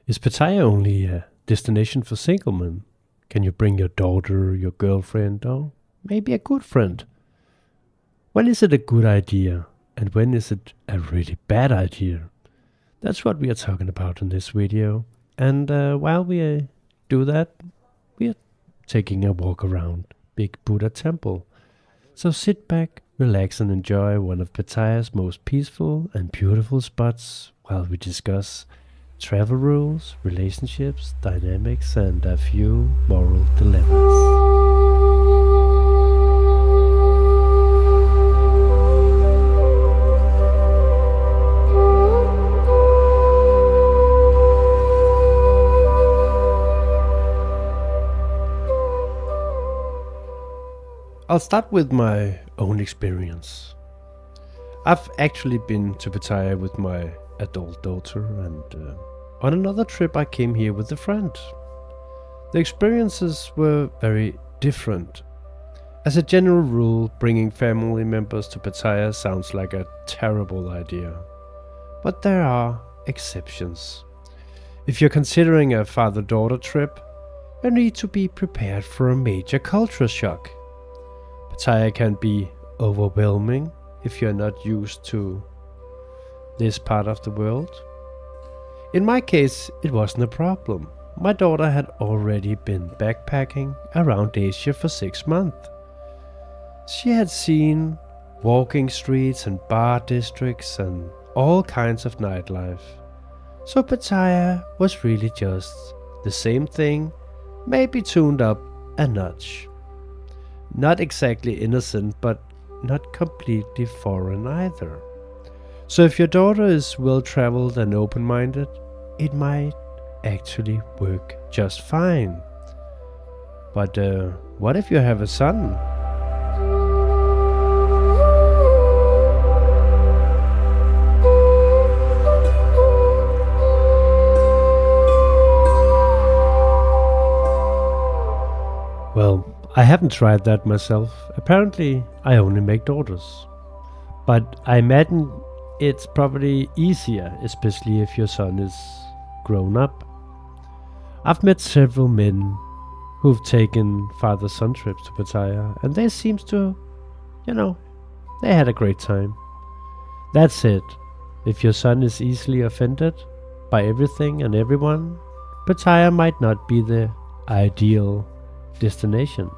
Is Pattaya only a destination for single men? Can you bring your daughter, your girlfriend, or maybe a good friend? When is it a good idea? And when is it a really bad idea? That's what we are talking about in this video. And while we do that, we are taking a walk around Big Buddha Temple. So sit back, relax, and enjoy one of Pattaya's most peaceful and beautiful spots while we discuss travel rules, relationships, dynamics, and a few moral dilemmas. I'll start with my own experience. I've actually been to Pattaya with my adult daughter, and on another trip I came here with a friend. The experiences were very different. As a general rule, bringing family members to Pattaya sounds like a terrible idea. But there are exceptions. If you're considering a father-daughter trip, you need to be prepared for a major culture shock. Pattaya can be overwhelming if you're not used to this part of the world. In my case, it wasn't a problem. My daughter had already been backpacking around Asia for 6 months. She had seen walking streets and bar districts and all kinds of nightlife. So Pattaya was really just the same thing, maybe tuned up a notch. Not exactly innocent, but not completely foreign either. So if your daughter is well-traveled and open-minded, it might actually work just fine. But what if you have a son? Well, I haven't tried that myself. Apparently, I only make daughters. But I imagine it's probably easier, especially if your son is grown up. I've met several men who've taken father-son trips to Pattaya, and they seem to, they had a great time. That said, if your son is easily offended by everything and everyone, Pattaya might not be the ideal destination.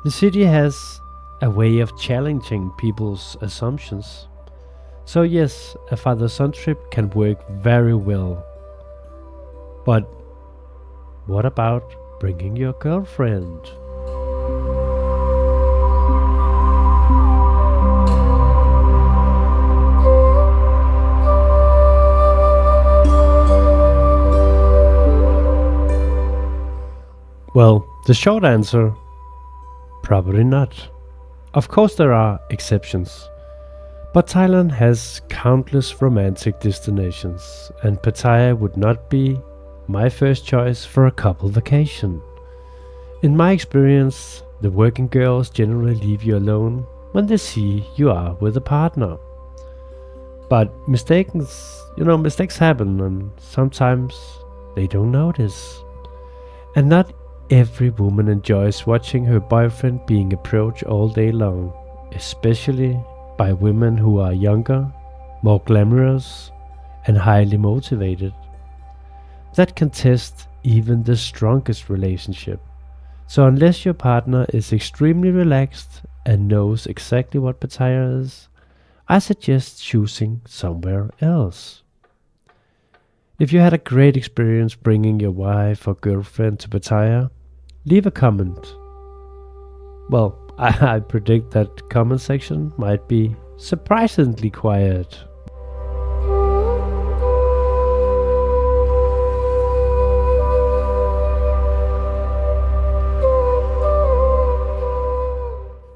The city has a way of challenging people's assumptions. So yes, a father-son trip can work very well. But what about bringing your girlfriend? Well, the short answer, probably not. Of course there are exceptions, but Thailand has countless romantic destinations, and Pattaya would not be my first choice for a couple vacation. In my experience, the working girls generally leave you alone when they see you are with a partner. But mistakes happen, and sometimes they don't notice. And not every woman enjoys watching her boyfriend being approached all day long, especially by women who are younger, more glamorous, and highly motivated. That can test even the strongest relationship. So unless your partner is extremely relaxed and knows exactly what Pattaya is, I suggest choosing somewhere else. If you had a great experience bringing your wife or girlfriend to Pattaya, leave a comment. Well, I predict that comment section might be surprisingly quiet.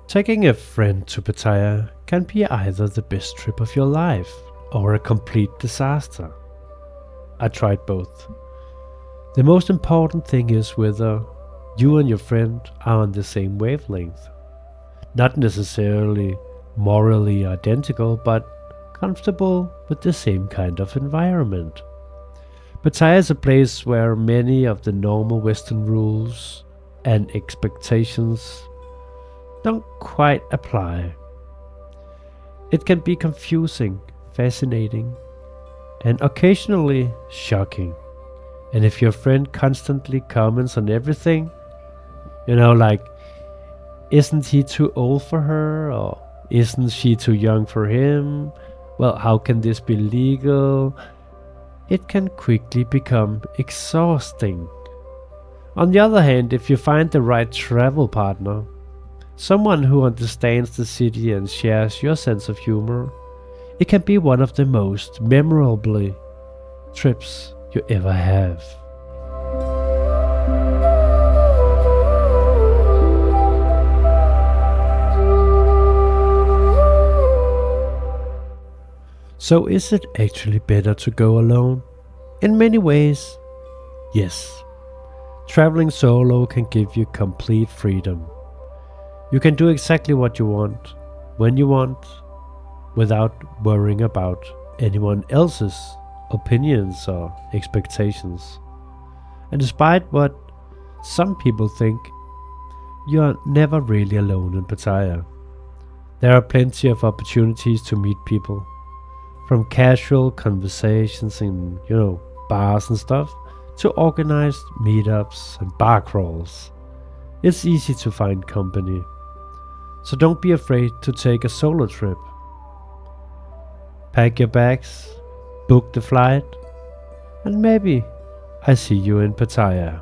Taking a friend to Pattaya can be either the best trip of your life or a complete disaster. I tried both. The most important thing is whether you and your friend are on the same wavelength. Not necessarily morally identical, but comfortable with the same kind of environment. Pattaya is a place where many of the normal Western rules and expectations don't quite apply. It can be confusing, fascinating, and occasionally shocking. And if your friend constantly comments on everything, like, isn't he too old for her? Or isn't she too young for him? Well, how can this be legal? It can quickly become exhausting. On the other hand, if you find the right travel partner, someone who understands the city and shares your sense of humor, it can be one of the most memorable trips you ever have. So is it actually better to go alone? In many ways, yes. Traveling solo can give you complete freedom. You can do exactly what you want, when you want, without worrying about anyone else's opinions or expectations. And despite what some people think, you are never really alone in Pattaya. There are plenty of opportunities to meet people, from casual conversations in, bars and stuff, to organized meetups and bar crawls. It's easy to find company. So don't be afraid to take a solo trip. Pack your bags, book the flight, and maybe I see you in Pattaya.